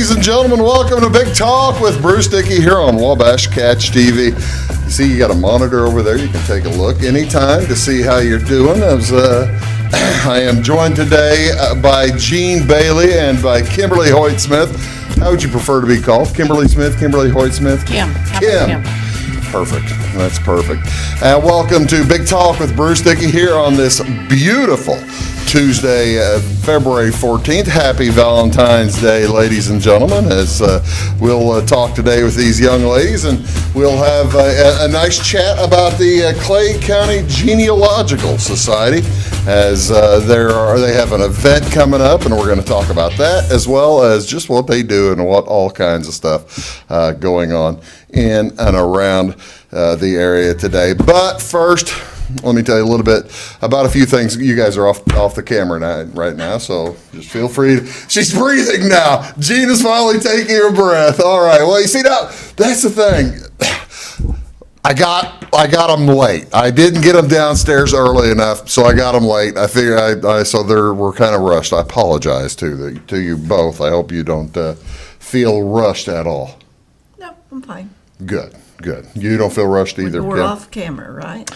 ladies and gentlemen. Welcome to Big Talk with Bruce Dickey here on Wabash Catch TV. You see, you got a monitor over there. You can take a look anytime to see how you're doing. I am joined today by Gene Bailey and by Kimberly Hoyt Smith. How would you prefer to be called? Kimberly Smith, Kimberly Hoyt Smith? Kim. Perfect. That's perfect. And welcome to Big Talk with Bruce Dickey here on this beautiful Tuesday, February 14th. Happy Valentine's Day, ladies and gentlemen, as we'll talk today with these young ladies, and we'll have a nice chat about the Clay County Genealogical Society, as they have an event coming up, and we're going to talk about that, as well as just what they do and what all kinds of stuff going on in and around the area today. But first, let me tell you a little bit about a few things. You guys are off the camera right now, so just feel free. She's breathing now. Jean is finally taking her breath. All right. Well, you see, now that's the thing. I got them late. I didn't get them downstairs early enough, so I got them late. I figured we're kind of rushed. I apologize to you both. I hope you don't feel rushed at all. No, I'm fine. Good. You don't feel rushed either, We're Kim? off camera, right?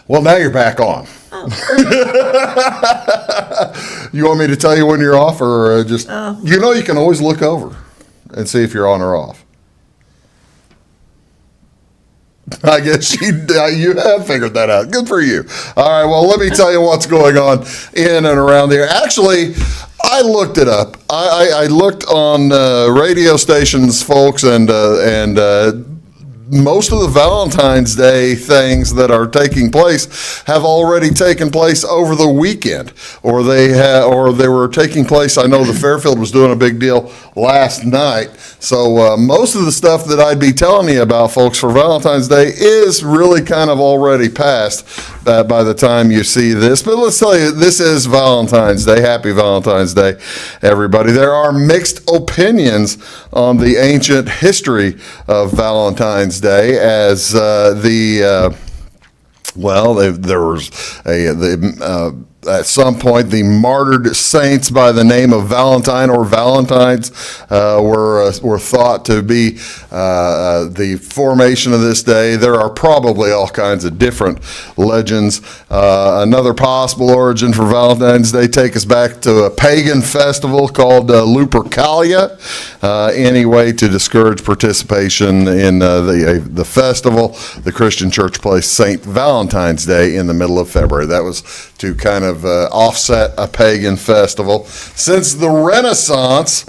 Well, now you're back on. Oh. You want me to tell you when you're off, or just, you can always look over and see if you're on or off. I guess you have figured that out. Good for you. All right, well, let me tell you what's going on in and around there. Actually, I looked it up. I looked on radio stations, folks, and most of the Valentine's Day things that are taking place have already taken place over the weekend, or they were taking place. I know the Fairfield was doing a big deal last night. So most of the stuff that I'd be telling you about, folks, for Valentine's Day is really kind of already past by the time you see this. But let's tell you, this is Valentine's Day. Happy Valentine's Day, everybody. There are mixed opinions on the ancient history of Valentine's Day, as there was at some point, the martyred saints by the name of Valentine or Valentines were thought to be the formation of this day. There are probably all kinds of different legends. Another possible origin for Valentine's Day take us back to a pagan festival called Lupercalia, anyway, to discourage participation in the festival. The Christian church placed St. Valentine's Day in the middle of February. That was to kind of offset a pagan festival. Since the Renaissance,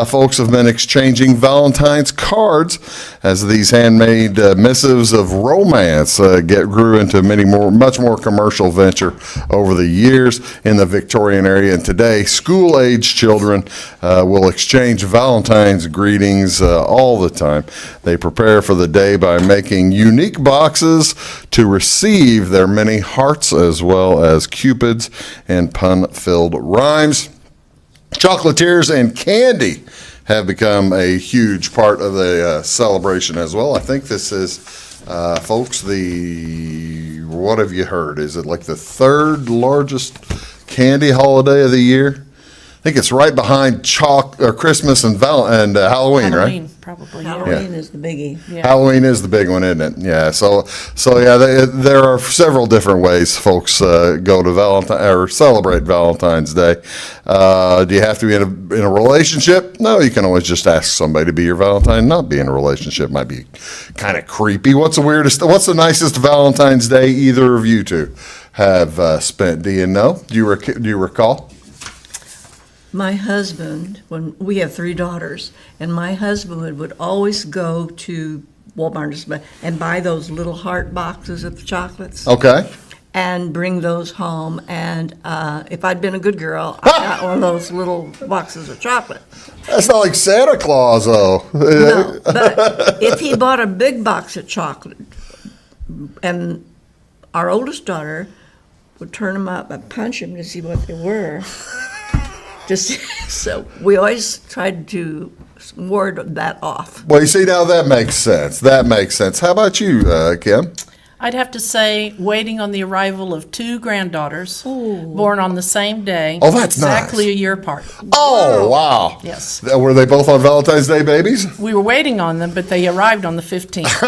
folks have been exchanging Valentine's cards, as these handmade missives of romance grew into much more commercial venture over the years in the Victorian area. And today, school-age children will exchange Valentine's greetings all the time. They prepare for the day by making unique boxes to receive their many hearts, as well as cupids and pun-filled rhymes. Chocolatiers and candy have become a huge part of the celebration as well. I think this is, folks, what have you heard? Is it like the third largest candy holiday of the year? I think it's right behind Christmas and Halloween, right? Probably. Halloween is the biggie. Yeah. Halloween is the big one, isn't it? Yeah. So yeah, there are several different ways folks go to Valentine or celebrate Valentine's Day. Do you have to be in a relationship? No, you can always just ask somebody to be your Valentine. Not be in a relationship might be kind of creepy. What's the nicest Valentine's Day either of you two have spent? Do you know? Do you recall? My husband, when we have 3 daughters, and my husband would always go to Walmart and buy those little heart boxes of chocolates. Okay. And bring those home. And if I'd been a good girl, I got one of those little boxes of chocolate. That's not like Santa Claus, though. No, but if he bought a big box of chocolate, and our oldest daughter would turn them up and punch them to see what they were. So we always tried to ward that off. Well, you see, now that makes sense. How about you, Kim? I'd have to say, waiting on the arrival of 2 granddaughters, born on the same day. Oh, that's exactly nice. a year apart. Oh, wow. Yes. Were they both on Valentine's Day babies? We were waiting on them, but they arrived on the 15th.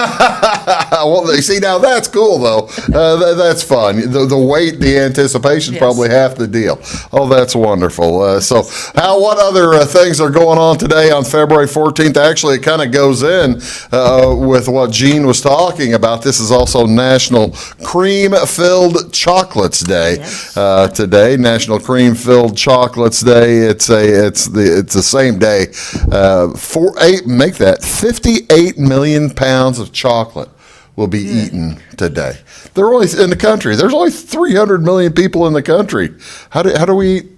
Well, they see, now that's cool, though. That's fun. The wait, the anticipation, Yes. probably half the deal. Oh, that's wonderful. So, what other things are going on today on February 14th? Actually, it kind of goes in with what Jean was talking about. This is also National Cream-Filled Chocolates Day today. National Cream-Filled Chocolates Day. It's the same day. 58 million pounds of chocolate will be eaten today. They're only in the country. There's only 300 million people in the country. How do we eat?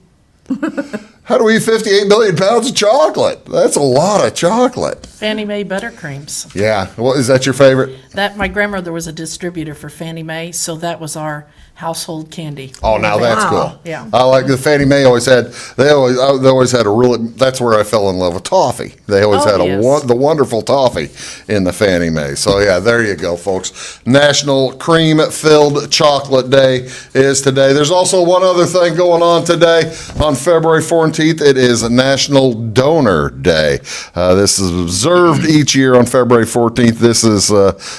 How do we eat 58 million pounds of chocolate? That's a lot of chocolate. Fannie Mae buttercreams. Yeah. Well, is that your favorite? That my grandmother was a distributor for Fannie Mae, so that was our household candy. Oh, now that's Wow. cool. Yeah. I like the Fannie Mae they always had a really, that's where I fell in love with toffee. They always had yes. the wonderful toffee in the Fannie Mae. So yeah, there you go, folks. National Cream-Filled Chocolate Day is today. There's also one other thing going on today on February 14th. It is National Donor Day. This is observed each year on February 14th. This is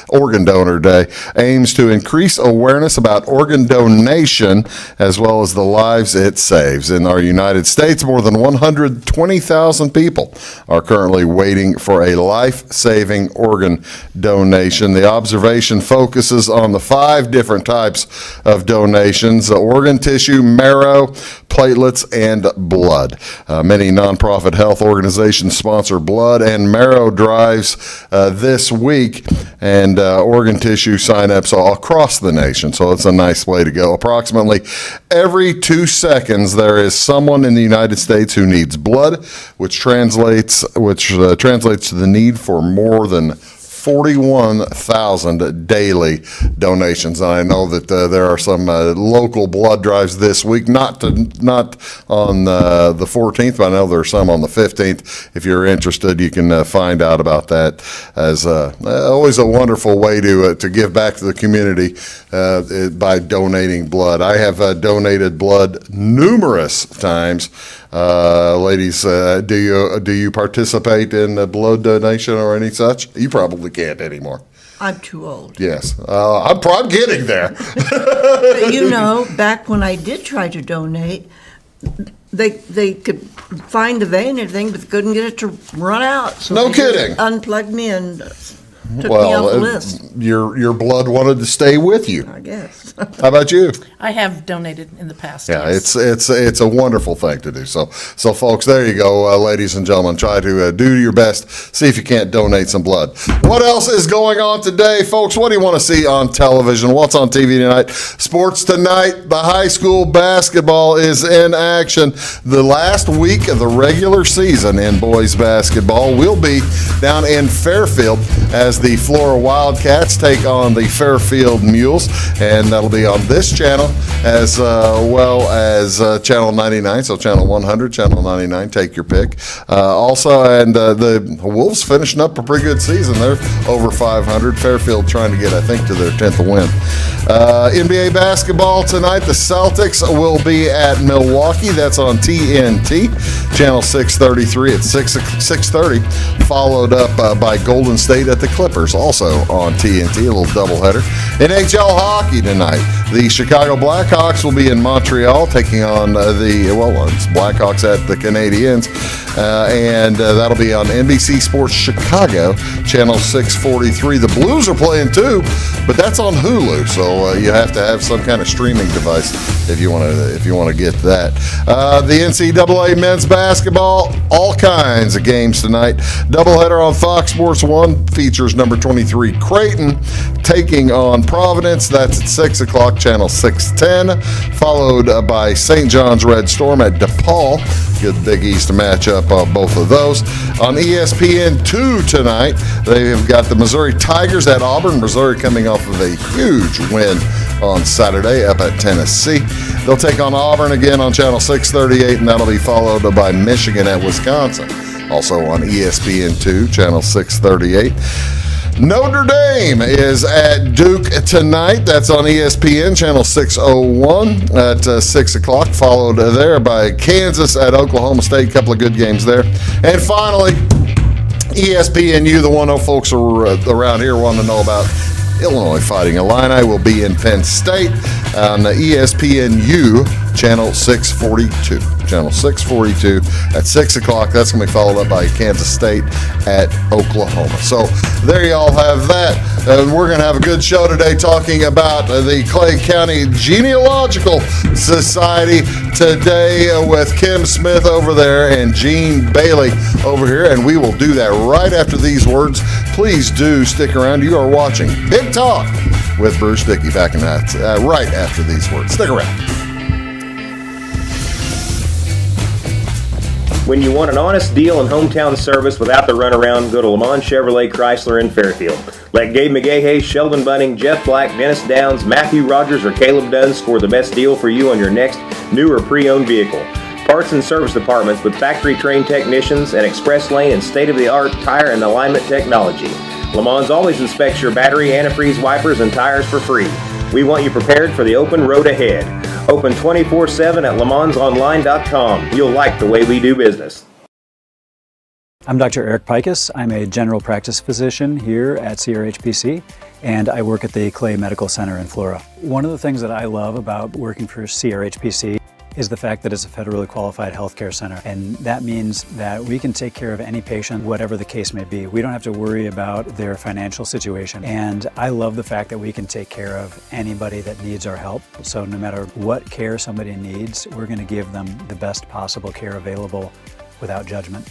Organ Donor Day. Aims to increase awareness about organ donation as well as the lives it saves. In our United States, more than 120,000 people are currently waiting for a life-saving organ donation. The observation focuses on the 5 different types of donations: organ tissue, marrow, platelets, and blood. Many nonprofit health organizations sponsor blood and marrow drives this week, and organ tissue sign-ups all across the nation, so it's a nice way to go. Approximately every 2 seconds, there is someone in the United States who needs blood, which translates to the need for more tn 41,000 daily donations. And I know that there are some local blood drives this week, not on the 14th, but I know there are some on the 15th. If you're interested, you can find out about that. As always, a wonderful way to give back to the community by donating blood. I have donated blood numerous times. Ladies, do you participate in blood donation or any such? You probably can't anymore. I'm too old. Yes, I'm getting there. But back when I did try to donate, they could find the vein and everything, but they couldn't get it to run out. So No they just kidding. Unplugged me and took me off the list, your blood wanted to stay with you. I guess. How about you? I have donated in the past. Yeah, yes. it's a wonderful thing to do. So folks, there you go, ladies and gentlemen. Try to do your best. See if you can't donate some blood. What else is going on today, folks? What do you want to see on television? What's on TV tonight? Sports tonight. The high school basketball is in action. The last week of the regular season in boys basketball will be down in Fairfield as the Flora Wildcats take on the Fairfield Mules, and that'll be on this channel as well as Channel 99, so Channel 100, Channel 99, take your pick. Also, and the Wolves finishing up a pretty good season. They're over 500. Fairfield trying to get, I think, to their 10th win. NBA basketball tonight, the Celtics will be at Milwaukee. That's on TNT, Channel 633 at 6:30, followed up by Golden State at the Clippers, also on TNT, a little doubleheader. NHL hockey tonight, the Chicago Blackhawks will be in Montreal taking on it's Blackhawks at the Canadiens, and that'll be on NBC Sports Chicago, Channel 643. The Blues are playing too, but that's on Hulu, so you have to have some kind of streaming device if you want to get that. The NCAA men's basketball, all kinds of games tonight. Doubleheader on Fox Sports 1 features number 23 Creighton taking on Providence. That's at 6 o'clock, Channel 610, followed by St. John's Red Storm at DePaul. Good Big East matchup of both of those. On ESPN2 tonight, they have got the Missouri Tigers at Auburn. Missouri coming off of a huge win on Saturday up at Tennessee. They'll take on Auburn again on Channel 638, and that'll be followed by Michigan at Wisconsin, also on ESPN2, Channel 638. Notre Dame is at Duke tonight. That's on ESPN, channel 601 at 6 o'clock, followed there by Kansas at Oklahoma State. Couple of good games there. And finally, ESPNU, the one folks around here want to know about. Illinois Fighting Illini will be in Penn State on the ESPNU channel 642. Channel 642 at 6 o'clock. That's going to be followed up by Kansas State at Oklahoma. So there you all have that. We're going to have a good show today talking about the Clay County Genealogical Society today with Kim Smith over there and Gene Bailey over here. And we will do that right after these words. Please do stick around. You are watching Big Talk with Bruce Dickey back in that right after these words. Stick around. When you want an honest deal and hometown service without the runaround, go to Lamont Chevrolet Chrysler in Fairfield. Let Gabe McGahey, Sheldon Bunning, Jeff Black, Dennis Downs, Matthew Rogers, or Caleb Dunn score the best deal for you on your next new or pre-owned vehicle. Parts and service departments with factory-trained technicians and express lane and state-of-the-art tire and alignment technology. Lamont always inspects your battery, antifreeze, wipers, and tires for free. We want you prepared for the open road ahead. Open 24/7 at LeMansOnline.com. You'll like the way we do business. I'm Dr. Eric Pikus. I'm a general practice physician here at CRHPC, and I work at the Clay Medical Center in Flora. One of the things that I love about working for CRHPC is the fact that it's a federally qualified healthcare center. And that means that we can take care of any patient, whatever the case may be. We don't have to worry about their financial situation. And I love the fact that we can take care of anybody that needs our help. So no matter what care somebody needs, we're going to give them the best possible care available without judgment.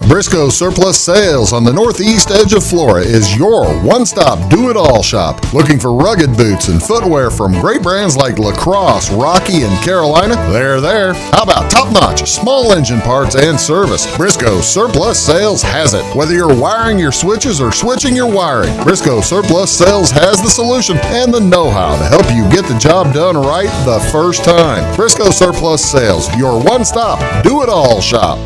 Briscoe Surplus Sales on the northeast edge of Flora is your one-stop do-it-all shop. Looking for rugged boots and footwear from great brands like Lacrosse, Rocky, and Carolina? They're there. How about top-notch small engine parts and service? Briscoe Surplus Sales has it. Whether you're wiring your switches or switching your wiring, Briscoe Surplus Sales has the solution and the know-how to help you get the job done right the first time. Briscoe Surplus Sales, your one-stop do-it-all shop.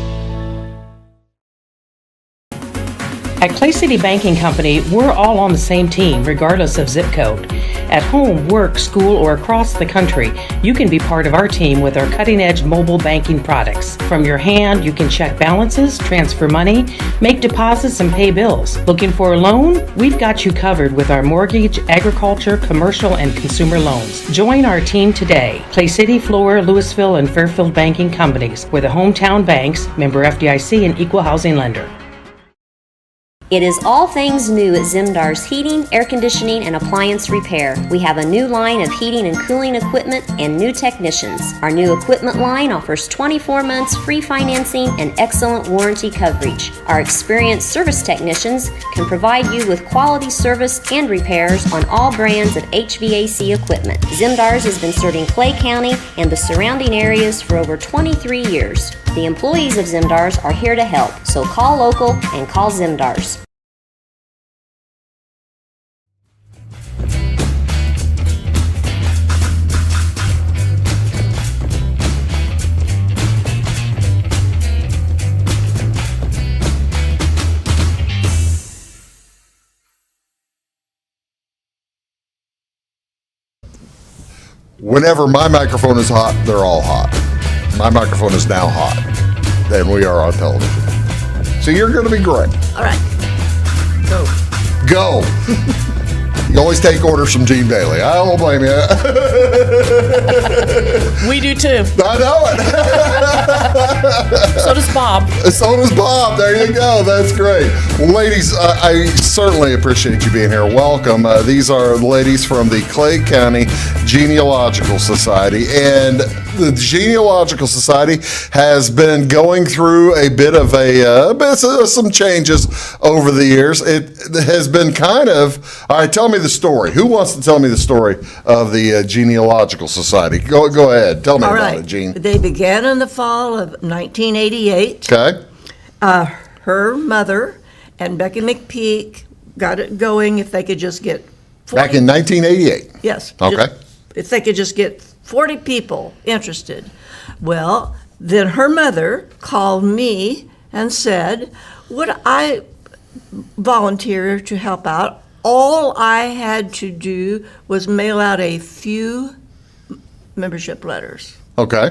At Clay City Banking Company, we're all on the same team, regardless of zip code. At home, work, school, or across the country, you can be part of our team with our cutting-edge mobile banking products. From your hand, you can check balances, transfer money, make deposits, and pay bills. Looking for a loan? We've got you covered with our mortgage, agriculture, commercial, and consumer loans. Join our team today. Clay City, Flora, Louisville, and Fairfield Banking Companies. We're the hometown banks, member FDIC, and equal housing lender. It is all things new at Zimdar's Heating, Air Conditioning, and Appliance Repair. We have a new line of heating and cooling equipment and new technicians. Our new equipment line offers 24 months free financing and excellent warranty coverage. Our experienced service technicians can provide you with quality service and repairs on all brands of HVAC equipment. Zimdar's has been serving Clay County and the surrounding areas for over 23 years. The employees of Zimdar's are here to help, so call local and call Zimdar's. Whenever my microphone is hot, they're all hot. My microphone is now hot. Then we are on television. So you're going to be great. All right. Go. Go. You always take orders from Gene Bailey. I don't blame you. We do too. I know it. So does Bob. So does Bob. There you go. That's great. Well, ladies, I certainly appreciate you being here. Welcome. These are ladies from the Clay County Genealogical Society. And the Genealogical Society has been going through a bit of some changes over the years. It has been kind of, all right, tell me the story. Who wants to tell me the story of the Genealogical Society? Go ahead. Tell me about it, Gene. They began in the fall of 1988. Okay. Her mother and Becky McPeak got it going if they could just get 40. Back in 1988. Yes. Okay. If they could just get 40 people interested. Well, then her mother called me and said, would I volunteer to help out. All I had to do was mail out a few membership letters. Okay.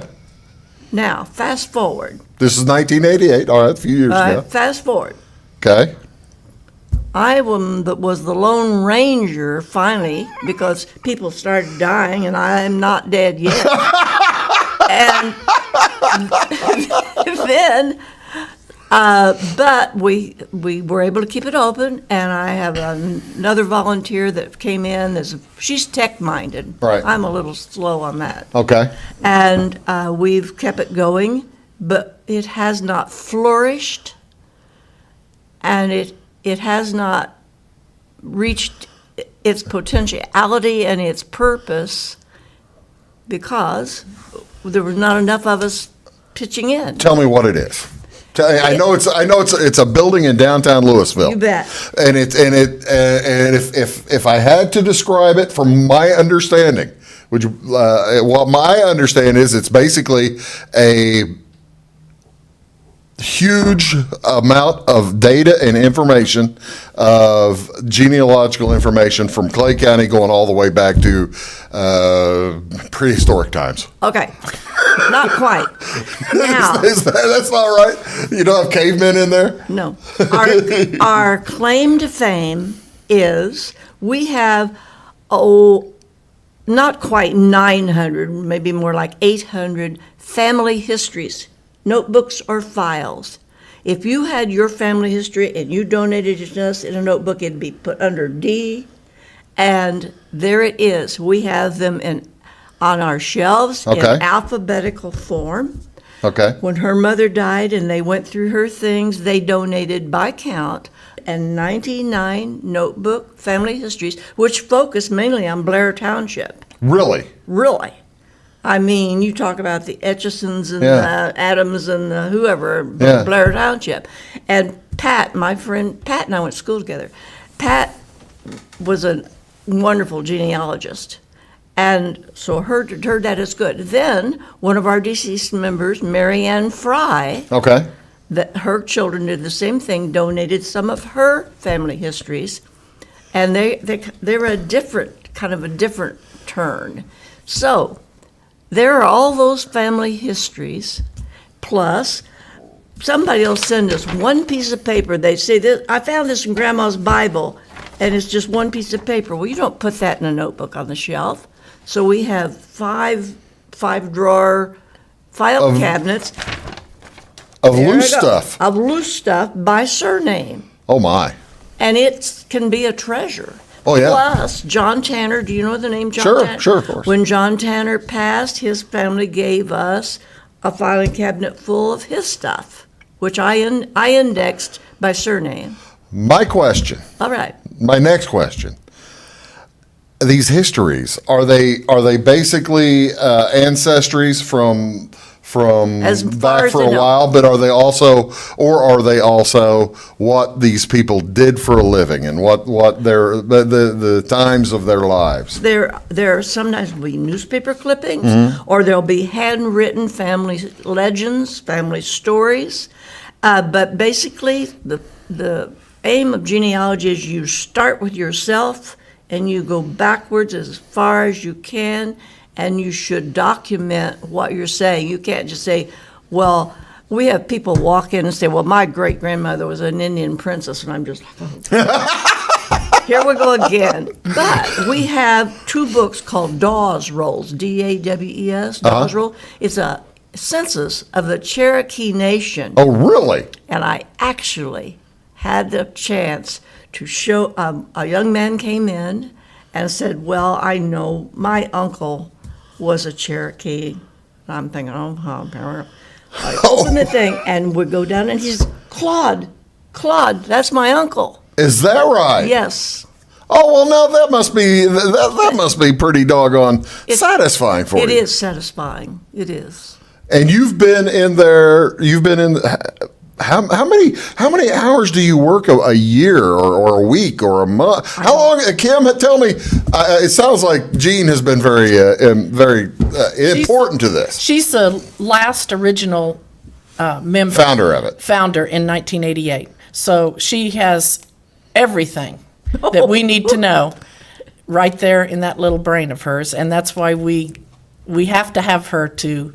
Now, fast forward. This is 1988. All right, a few years ago. Fast forward. Okay. I was the Lone Ranger finally because people started dying and I'm not dead yet. And then, but we were able to keep it open, and I have another volunteer that came in. She's tech-minded. Right. I'm a little slow on that. Okay. And we've kept it going, but it has not flourished, and it has not reached its potentiality and its purpose because there were not enough of us pitching in. Tell me what it is. I know it's a building in downtown Louisville. You bet. And if I had to describe it from my understanding, what my understanding is, it's basically a huge amount of data and information, of genealogical information from Clay County going all the way back to prehistoric times. Okay, not quite. Now, That's not right? You don't have cavemen in there? no. Our claim to fame is we have, not quite 900, maybe more like 800 family histories, notebooks or files. If you had your family history and you donated it to us in a notebook, it'd be put under D, and there it is. We have them on our shelves in Okay. alphabetical form. Okay. When her mother died and they went through her things, they donated by count and 99 notebook family histories, which focus mainly on Blair Township. Really? Really. I mean, you talk about the Etchisons and Yeah. the Adams and the whoever, Yeah. Blair Township. And Pat, my friend, Pat and I went to school together. Pat was a wonderful genealogist. And so her dad is good. Then one of our deceased members, Mary Ann Fry, Okay. that her children did the same thing, donated some of her family histories, and they're a different turn. So there are all those family histories, plus somebody will send us one piece of paper. They say, I found this in Grandma's Bible, and it's just one piece of paper. Well, you don't put that in a notebook on the shelf. So we have five drawer file cabinets. Of There loose I go. stuff. Of loose stuff by surname. Oh, my. And it can be a treasure. Oh, yeah. Plus, John Tanner, do you know the name John Sure, Tanner? sure, of course. When John Tanner passed, his family gave us a filing cabinet full of his stuff, which I indexed by surname. My question, All right. my next question. These histories, are they basically ancestries from As far back as for I a know. while, but are they also what these people did for a living and what the times of their lives? There sometimes will be newspaper clippings, Mm-hmm. or there'll be handwritten family legends, family stories. But basically, the aim of genealogy is you start with yourself and you go backwards as far as you can, and you should document what you're saying. You can't just say, well, we have people walk in and say, well, my great-grandmother was an Indian princess, and I'm just like, here we go again. But we have two books called Dawes Rolls, D-A-W-E-S, Dawes Roll. It's a census of the Cherokee Nation. Oh, really? And I actually had the chance to show, a young man came in and said, well, I know my uncle was a Cherokee. And I'm thinking, I open the thing and we go down and he's, Claude, that's my uncle. Is that right? Yes. Oh, well, no, that must be pretty doggone satisfying for you. It is satisfying. It is. And you've been in there. How many hours do you work a year or a week or a month? How long, Kim? Tell me. It sounds like Jean has been very important to this. She's the last original member. Founder of it. Founder in 1988. So she has everything that we need to know right there in that little brain of hers, and that's why we have to have her to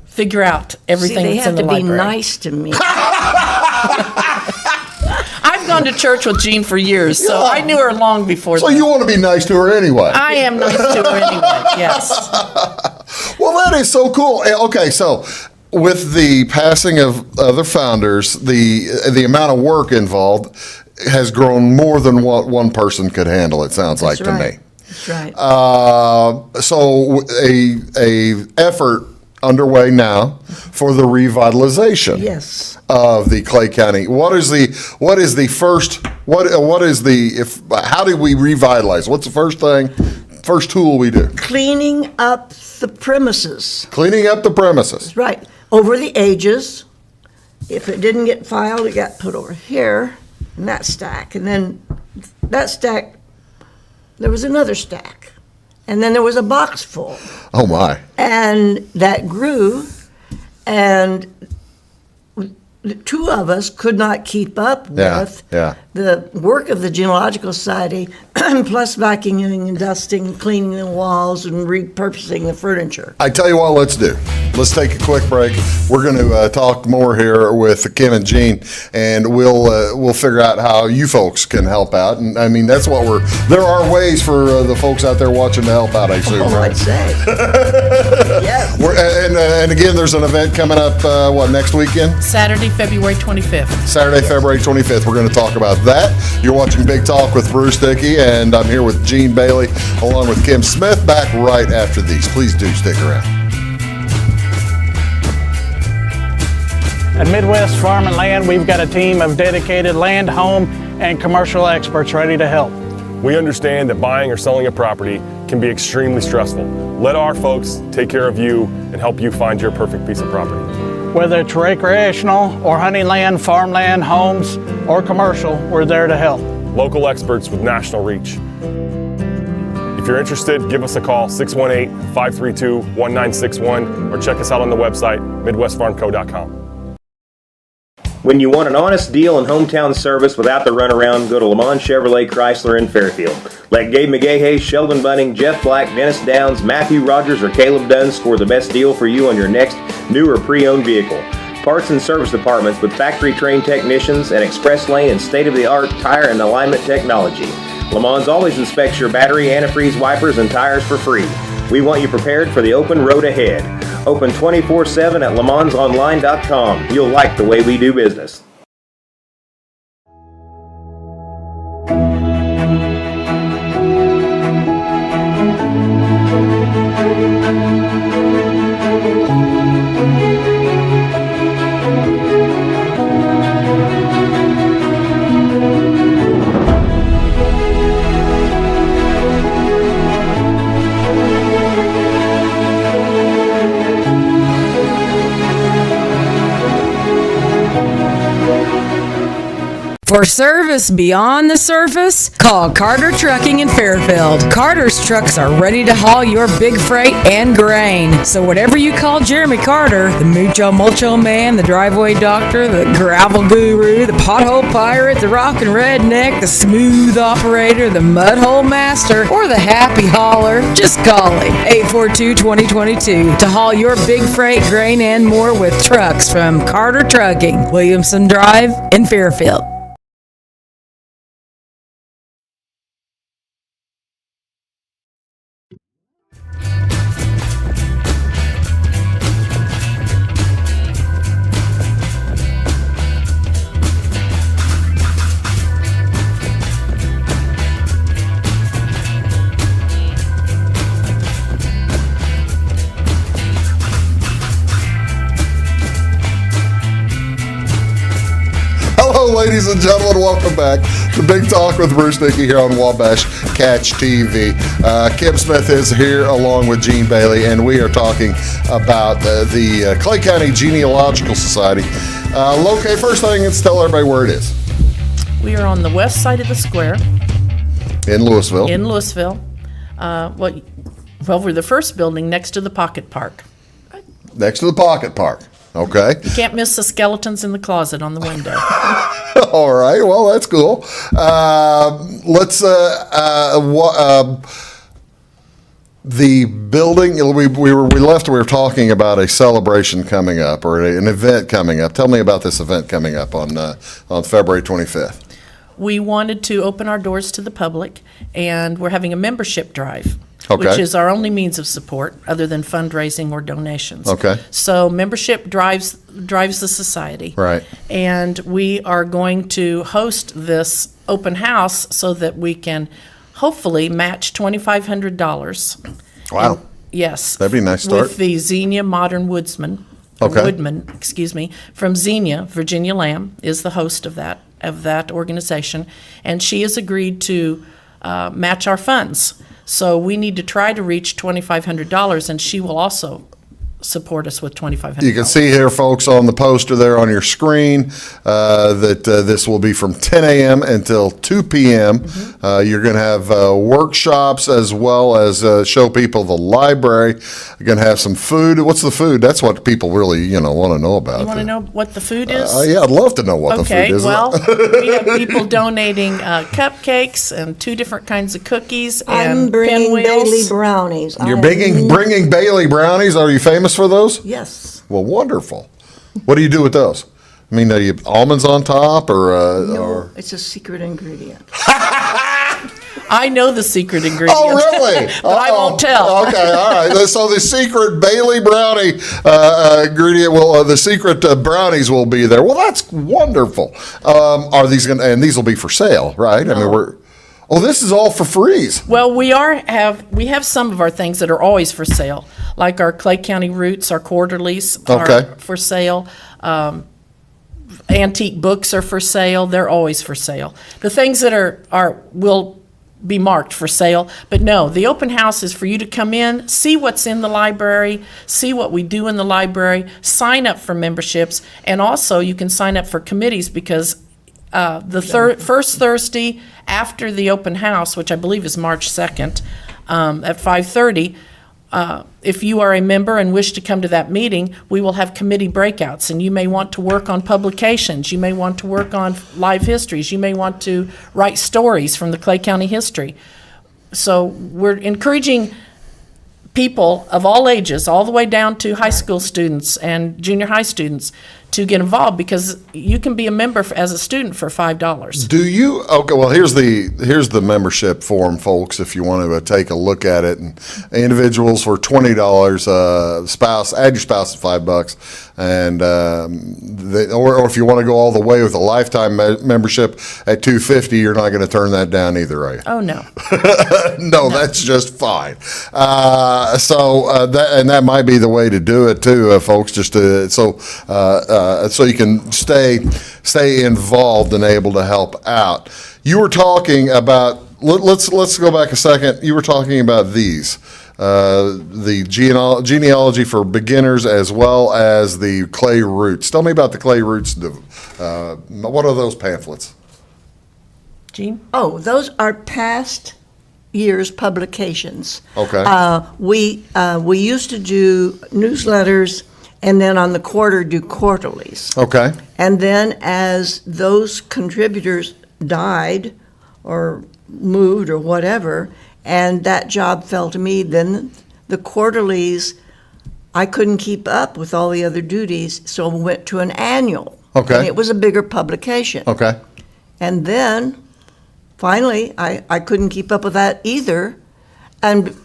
figure out See, everything they that's in have the to be library. nice to me. I've gone to church with Jean for years, so I knew her long before So that. you want to be nice to her anyway. I am nice to her anyway, yes. Well, that is so cool. Okay, so with the passing of other founders, the amount of work involved has grown more than what one person could handle, it sounds like That's to right. me. That's right. So a effort underway now for the revitalization Yes. of the Clay County. How do we revitalize? What's the first tool we do? Cleaning up the premises. Cleaning up the premises. Right. Over the ages. If it didn't get filed, it got put over here in that stack. And then that stack, there was another stack. And then there was a box full. Oh my. And that grew, and the two of us could not keep up Yeah, with yeah. the work of the Genealogical Society, plus vacuuming and dusting, cleaning the walls, and repurposing the furniture. I tell you what, let's do. Let's take a quick break. We're going to talk more here with Kim and Jean, and we'll figure out how you folks can help out. And I mean, that's what there are ways for the folks out there watching to help out, I assume, Oh, right? I'd say. Yes. And again, there's an event coming up, next weekend? Saturday, February 25th. Saturday, February 25th. We're going to talk about that. You're watching Big Talk with Bruce Dickey, and I'm here with Jean Bailey, along with Kim Smith, back right after these. Please do stick around. At Midwest Farm and Land, we've got a team of dedicated land, home, and commercial experts ready to help. We understand that buying or selling a property can be extremely stressful. Let our folks take care of you and help you find your perfect piece of property. Whether it's recreational or hunting land, farmland, homes, or commercial, we're there to help. Local experts with national reach. If you're interested, give us a call, 618-532-1961, or check us out on the website, midwestfarmco.com. When you want an honest deal and hometown service without the runaround, go to Lamont Chevrolet Chrysler in Fairfield. Let Gabe McGahey, Sheldon Bunning, Jeff Black, Dennis Downs, Matthew Rogers, or Caleb Dunn score the best deal for you on your next new or pre-owned vehicle. Parts and service departments with factory-trained technicians and express lane and state-of-the-art tire and alignment technology. Lamont always inspects your battery, antifreeze, wipers, and tires for free. We want you prepared for the open road ahead. Open 24/7 at LeMansOnline.com. You'll like the way we do business. For service beyond the surface, call Carter Trucking in Fairfield. Carter's trucks are ready to haul your big freight and grain. So whatever you call Jeremy Carter, the Mucho Mulcho Man, the driveway doctor, the gravel guru, the pothole pirate, the rockin' redneck, the smooth operator, the mudhole master, or the happy hauler, just call him. 842-2022 to haul your big freight, grain, and more with trucks from Carter Trucking, Williamson Drive in Fairfield. Hello, ladies and gentlemen. Welcome back to Big Talk with Bruce Dickey here on Wabash Catch TV. Kim Smith is here along with Jean Bailey, and we are talking about the Clay County Genealogical Society. First thing, let's tell everybody where it is. We are on the west side of the square In Louisville. in Louisville. We're the first building next to the Pocket Park. Next to the Pocket Park. Okay. You can't miss the skeletons in the closet on the window. All right. Well, that's cool. The building, we were talking about a celebration coming up or an event coming up. Tell me about this event coming up on February 25th. We wanted to open our doors to the public, and we're having a membership drive, Okay. which is our only means of support other than fundraising or donations. Okay. So membership drives the society. Right. And we are going to host this open house so that we can hopefully match $2,500. Wow. Yes. That'd be a nice start. With the Xenia Modern Woodman, from Xenia. Virginia Lamb is the host of that organization, and she has agreed to match our funds. So we need to try to reach $2,500, and she will also support us with $2,500. You can see here, folks, on the poster there on your screen, that this will be from 10 a.m. until 2 p.m. You're going to have workshops as well as show people the library. You're going to have some food. What's the food? That's what people really, want to know about. You want to know what the food is? Yeah, I'd love to know what the food is. Well, we have people donating cupcakes and 2 different kinds of cookies and I'm bringing pinwheels. Bailey brownies. You're bringing Bailey brownies. Are you famous for those? Yes. Well, wonderful. What do you do with those? I mean, are you almonds on top or? It's a secret ingredient. I know the secret ingredient. Oh, really? But I won't tell. Okay, all right. So the secret Bailey brownie ingredient the secret brownies will be there. Well, that's wonderful. Are these and these will be for sale, right? No. I mean, this is all for freeze. Well, we have some of our things that are always for sale, like our Clay County Roots, our quarterlies Okay. are for sale. Antique books are for sale. They're always for sale. The things that will be marked for sale. But no, the open house is for you to come in, see what's in the library, see what we do in the library, sign up for memberships, and also you can sign up for committees because first Thursday after the open house, which I believe is March 2nd, at 5:30, if you are a member and wish to come to that meeting, we will have committee breakouts, and you may want to work on publications, you may want to work on live histories, you may want to write stories from the Clay County history. So we're encouraging people of all ages, all the way down to high school students and junior high students, to get involved because you can be a member as a student for $5. Do you? Okay. Well, here's the membership form, folks. If you want to take a look at it, and individuals for $20, spouse, add your spouse at $5, and or if you want to go all the way with a lifetime membership at $250, you're not going to turn that down either, are you? Oh no. No, that's just fine. So that might be the way to do it too, folks. Just so you can stay involved and able to help out. You were talking about. Let's go back a second. You were talking about these. The genealogy for beginners as well as the Clay Roots. Tell me about the Clay Roots. What are those pamphlets? Jean? Oh, those are past year's publications. Okay. We used to do newsletters and then on the quarter do quarterlies. Okay. And then as those contributors died or moved or whatever, and that job fell to me, then the quarterlies, I couldn't keep up with all the other duties, so I went to an annual. Okay. And it was a bigger publication. Okay. And then, finally, I couldn't keep up with that either, and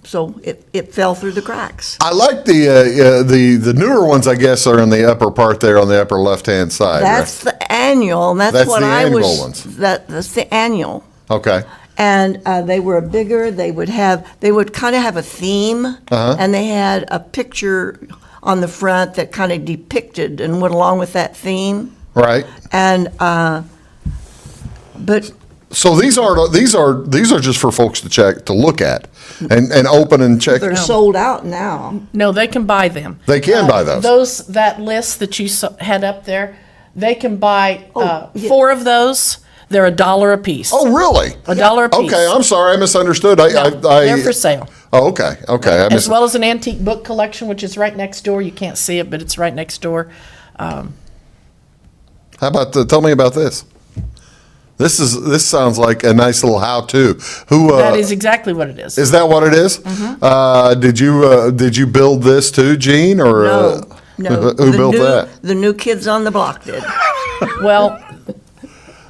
so it fell through the cracks. I like the newer ones. I guess are in the upper part there on the upper left-hand side. That's right? the annual, and that's what the I annual was. Ones. That's the annual. Okay. And they were bigger. They would kind of have a theme, and they had a picture on the front that kind of depicted and went along with that theme. Right. And but So these are just for folks to look at and open and check. they're sold out now. No, they can buy them. They can buy those. That list that you had up there, they can buy Yeah. 4 of those. They're $1 a piece. Oh, really? $1 a piece. Okay, I'm sorry, I misunderstood. They're for sale. Oh, okay. I As missed, well as an antique book collection, which is right next door. You can't see it, but it's right next door. how about tell me about this? This sounds like a nice little how-to. Who That is exactly what it is. is that? What it is? Did you build this too, Gene, or No. who built that? The new kids on the block did. Well,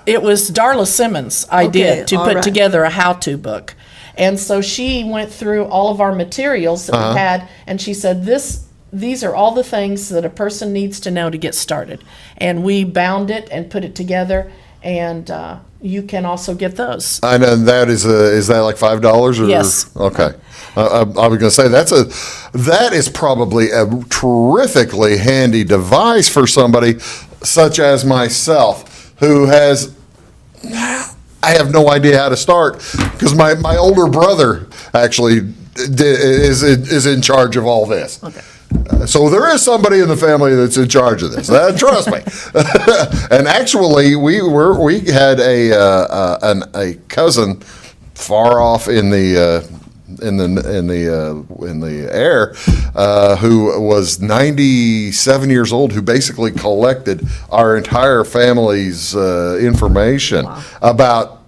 it was Darla Simmons' idea Okay, to all put right. together a how-to book. And so she went through all of our materials that we had, and she said, these are all the things that a person needs to know to get started. And we bound it and put it together, and you can also get those. I know that is that like $5 or? Yes. Okay. I was going to say that is probably a terrifically handy device for somebody such as myself who has, I have no idea how to start because my older brother actually is in charge of all this. Okay. So there is somebody in the family that's in charge of this. Trust me. And actually, we had a cousin far off in the air who was 97 years old, who basically collected our entire family's information about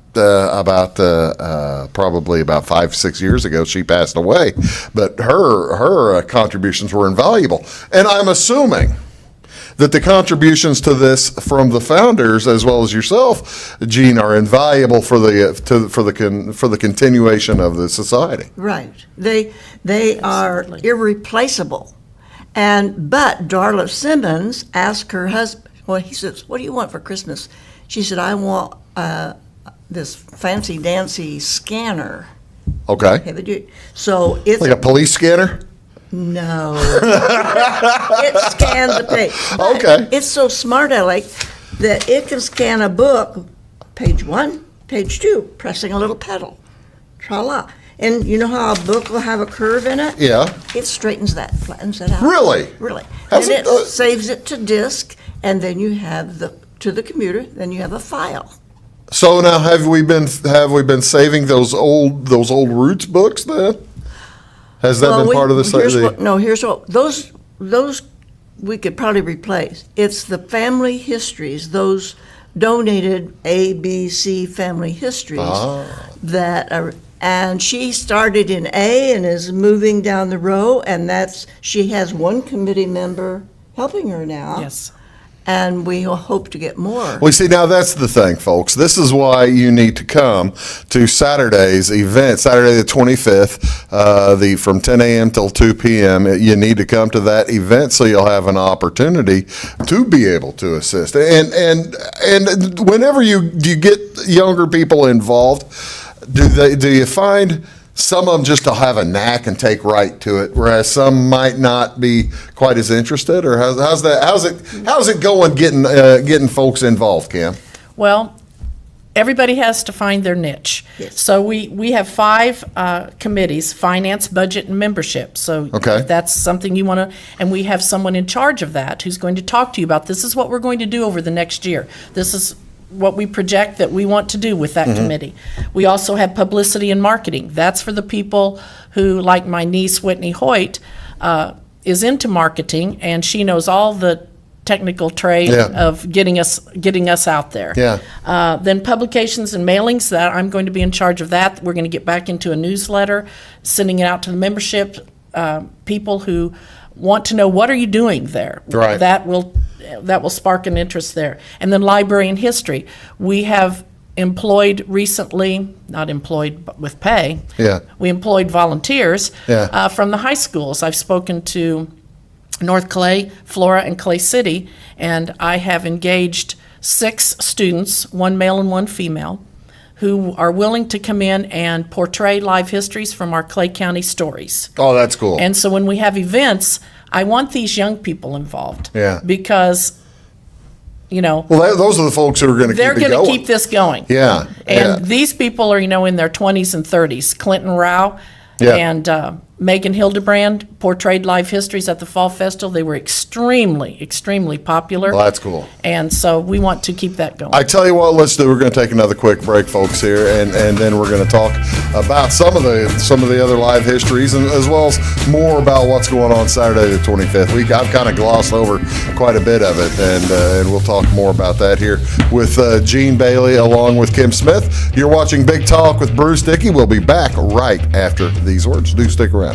probably about 5-6 years ago. She passed away, but her contributions were invaluable. And I'm assuming that the contributions to this from the founders as well as yourself, Gene, are invaluable for the continuation of the society. Right. They are irreplaceable. But Darla Simmons asked her husband, well, he says, "What do you want for Christmas?" She said, "I want this fancy dancy scanner." Okay. Have it so it's Like a police scanner? no. It scans the page. But Okay. It's so smart, Alec, that it can scan a book, page 1, page 2, pressing a little pedal. Tra-la. And you know how a book will have a curve in it? Yeah. It straightens that, flattens it out. Really? Really. How's And it- it saves it to disk, and then you have to the computer, then you have a file. So now have we been saving those old Roots books then? Has that been part of here's what, those we could probably replace. It's the family histories, those donated ABC family histories that are, and she started in A and is moving down the row, and she has one committee member helping her now. Yes. And we hope to get more. Well, see, now that's the thing, folks. This is why you need to come to Saturday's event, Saturday the 25th, from 10 a.m. till 2 p.m. You need to come to that event so you'll have an opportunity to be able to assist. And whenever you get younger people involved, do you find some of them just have a knack and take right to it, whereas some might not be quite as interested? Or how's it going getting folks involved, Kim? Well, everybody has to find their niche. Yes. So we have 5 committees: finance, budget, and membership. So Okay. if that's something you want to, and we have someone in charge of that who's going to talk to you about, this is what we're going to do over the next year. This is what we project that we want to do with that committee. We also have publicity and marketing. That's for the people who, like my niece Whitney Hoyt, is into marketing, and she knows all the technical trade Yeah. of getting us out there. Yeah. Then publications and mailings, that I'm going to be in charge of that. We're going to get back into a newsletter, sending it out to the membership, people who want to know, what are you doing there? Right. That will spark an interest there. And then library and history. We have employed recently, not employed but with pay. Yeah. We employed volunteers Yeah. from the high schools. I've spoken to North Clay, Flora, and Clay City, and I have engaged 6 students, 1 male and 1 female, who are willing to come in and portray live histories from our Clay County stories. Oh, that's cool. And so when we have events, I want these young people involved. Yeah. Because, Well, those are the folks who are going to keep they're it going going. to keep this going. Yeah. And these people are, in their 20s and 30s. Clinton Rao Yeah. and Megan Hildebrand portrayed live histories at the Fall Festival. They were extremely, extremely popular. Well, that's cool. And so we want to keep that going. I tell you what, let's do. We're going to take another quick break, folks, here, and then we're going to talk about some of the other live histories, and as well as more about what's going on Saturday the 25th. I've kind of glossed over quite a bit of it, and we'll talk more about that here with Gene Bailey along with Kim Smith. You're watching Big Talk with Bruce Dickey. We'll be back right after these words. Do stick around.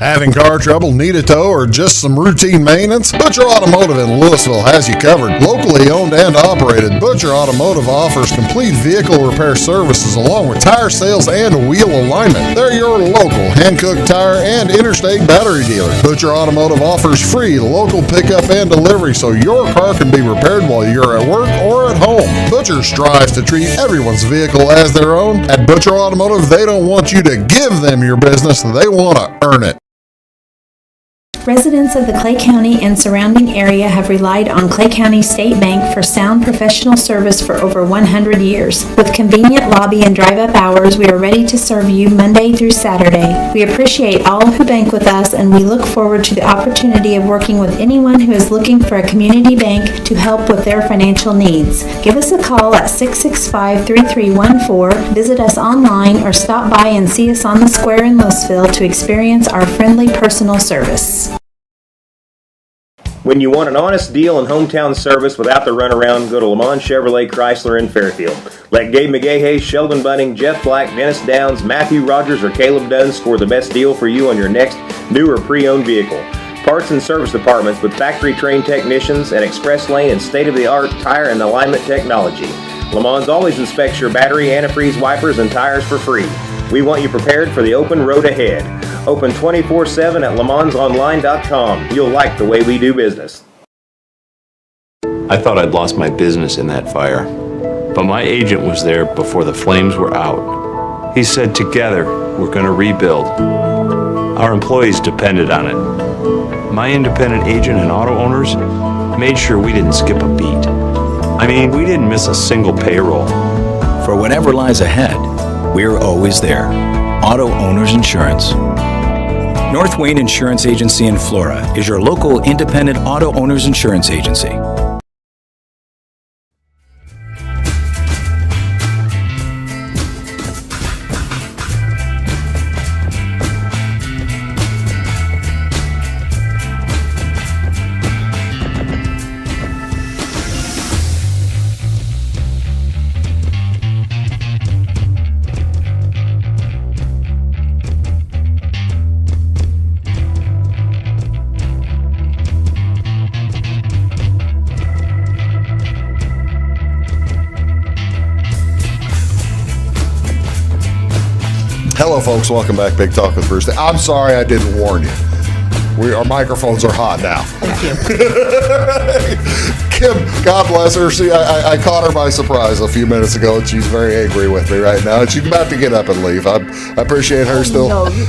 Having car trouble, need a tow, or just some routine maintenance? Butcher Automotive in Louisville has you covered. Locally owned and operated, Butcher Automotive offers complete vehicle repair services along with tire sales and wheel alignment. They're your local hand-cooked tire and interstate battery dealer. Butcher Automotive offers free local pickup and delivery so your car can be repaired while you're at work or at home. Butcher strives to treat everyone's vehicle as their own. At Butcher Automotive, they don't want you to give them your business, they want to earn it. Residents of the Clay County and surrounding area have relied on Clay County State Bank for sound professional service for over 100 years. With convenient lobby and drive-up hours, we are ready to serve you Monday through Saturday. We appreciate all who bank with us, and we look forward to the opportunity of working with anyone who is looking for a community bank to help with their financial needs. Give us a call at 665-3314, visit us online, or stop by and see us on the square in Louisville to experience our friendly personal service. When you want an honest deal and hometown service without the runaround, go to Lamont Chevrolet Chrysler in Fairfield. Let Gabe McGahey, Sheldon Bunning, Jeff Black, Dennis Downs, Matthew Rogers, or Caleb Dunn score the best deal for you on your next new or pre-owned vehicle. Parts and service departments with factory-trained technicians and express lane and state-of-the-art tire and alignment technology. Lamont's always inspects your battery, antifreeze, wipers, and tires for free. We want you prepared for the open road ahead. Open 24/7 at LaMonsOnline.com. You'll like the way we do business. I thought I'd lost my business in that fire, but my agent was there before the flames were out. He said, together, we're going to rebuild. Our employees depended on it. My independent agent and auto owners made sure we didn't skip a beat. I mean, we didn't miss a single payroll. For whatever lies ahead, we're always there. Auto Owners Insurance. North Wayne Insurance Agency in Flora is your local independent auto owners insurance agency. Hello, folks. Welcome back. Big Talk with Bruce. I'm sorry I didn't warn you. Our microphones are hot now. Thank you. Kim, God bless her. See, I caught her by surprise a few minutes ago, and she's very angry with me right now. And she's about to get up and leave. I appreciate her still. No, you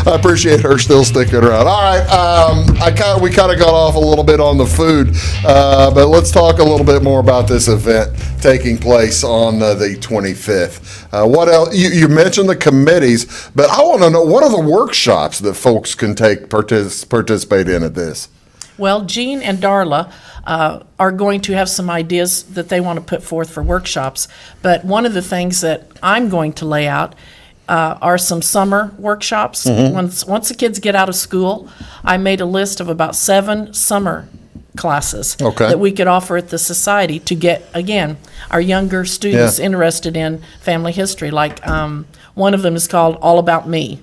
I appreciate her still sticking around. All right, we kind of got off a little bit on the food, but let's talk a little bit more about this event taking place on the 25th. What else? You mentioned the committees, but I want to know, what are the workshops that folks can participate in at this? Well, Jean and Darla are going to have some ideas that they want to put forth for workshops. But one of the things that I'm going to lay out are some summer workshops. Mm-hmm. Once the kids get out of school, I made a list of about 7 summer classes that we could offer at the society to get, again, our younger students interested in family history. Like one of them is called All About Me.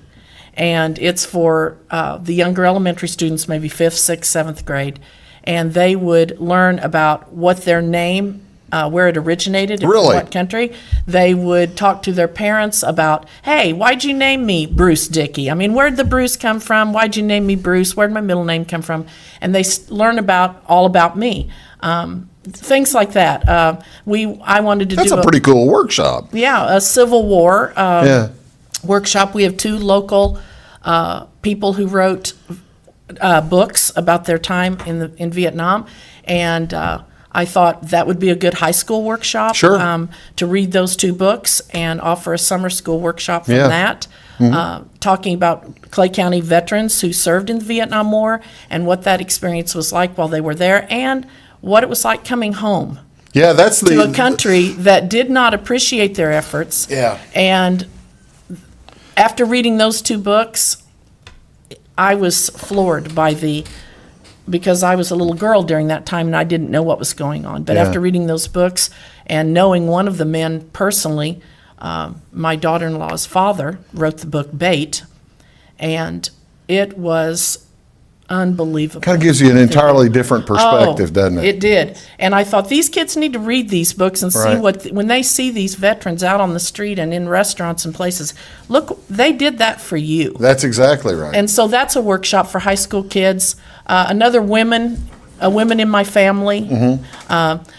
And it's for the younger elementary students, maybe 5th, 6th, 7th grade. And they would learn about what their name, where it originated, in what country. They would talk to their parents about, hey, why'd you name me Bruce Dickey? I mean, where'd the Bruce come from? Why'd you name me Bruce? Where'd my middle name come from? And they learn about all about me. Things like that. I wanted to do a pretty cool workshop. Yeah, a Civil War workshop. We have 2 local people who wrote books about their time in Vietnam, and I thought that would be a good high school workshop. Sure. To read those 2 books and offer a summer school workshop from Yeah. that. Talking about Clay County veterans who served in the Vietnam War and what that experience was like while they were there, and what it was like coming home Yeah, that's to a country that did not appreciate their efforts. Yeah. And after reading those 2 books, I was floored because I was a little girl during that time and I didn't know what was going on. But Yeah. after reading those books and knowing one of the men personally, my daughter-in-law's father wrote the book Bait, and it was unbelievable. kind of gives you an entirely different perspective, doesn't it? It did. And I thought these kids need to read these books and see Right. when they see these veterans out on the street and in restaurants and places, look, they did that for you. That's exactly right. And so that's a workshop for high school kids. Another women in my family.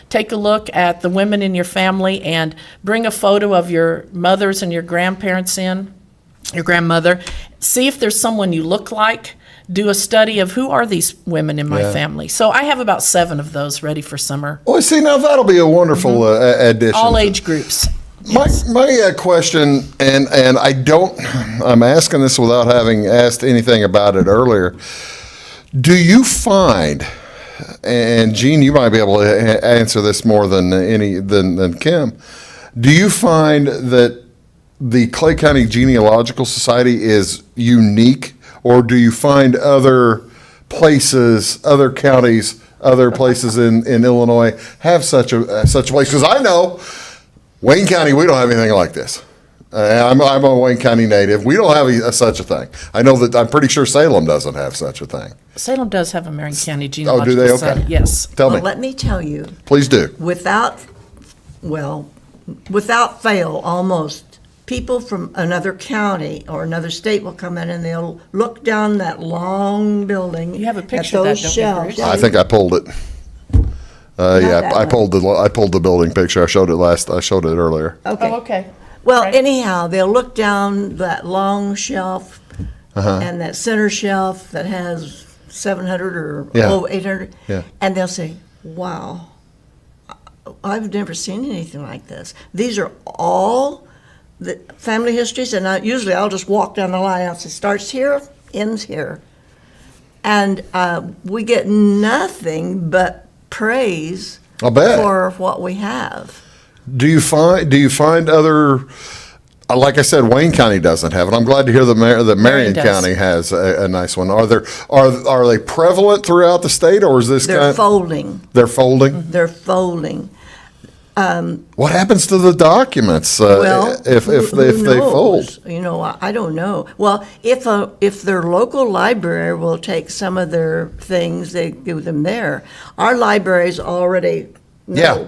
Take a look at the women in your family and bring a photo of your mothers and your grandparents in, your grandmother. See if there's someone you look like. Do a study of who are these women in my Yeah. family. So I have about 7 of those ready for summer. Well, see, now that'll be a wonderful addition. All age groups. My question, and I'm asking this without having asked anything about it earlier. Do you find, and Gene, you might be able to answer this more than than Kim, do you find that the Clay County Genealogical Society is unique, or do you find other places, other counties, other places in Illinois have such a place? Because I know Wayne County, we don't have anything like this. I'm a Wayne County native. We don't have such a thing. I know that I'm pretty sure Salem doesn't have such a thing. Salem does have a Marion County Oh, Genealogical do they? Society. Okay. Yes. Tell Well, me. let me tell you, Please do. without fail, almost, people from another county or another state will come in and they'll look down that long building. You have a at picture of those that, don't you, shelves. Bruce? I think I pulled it. Yeah, that I one. pulled the building picture. I showed it earlier. Okay. Oh, okay. Well, Right. anyhow, they'll look down that long shelf Uh-huh. and that center shelf that has 700 or Yeah. 800, Yeah. and they'll say, wow, I've never seen anything like this. These are all the family histories, and usually I'll just walk down the line. I'll say, starts here, ends here. And we get nothing but praise I'll bet. for what we have. Do you find other, like I said, Wayne County doesn't have it. I'm glad to hear that Marion does. County has a nice one. Are they prevalent throughout the state, or is this They're folding. They're folding? They're folding. What happens to the documents Well, if who they fold? knows? You know, I don't know. Well, if their local library will take some of their things, they give them there. Our libraries already, Yeah. no,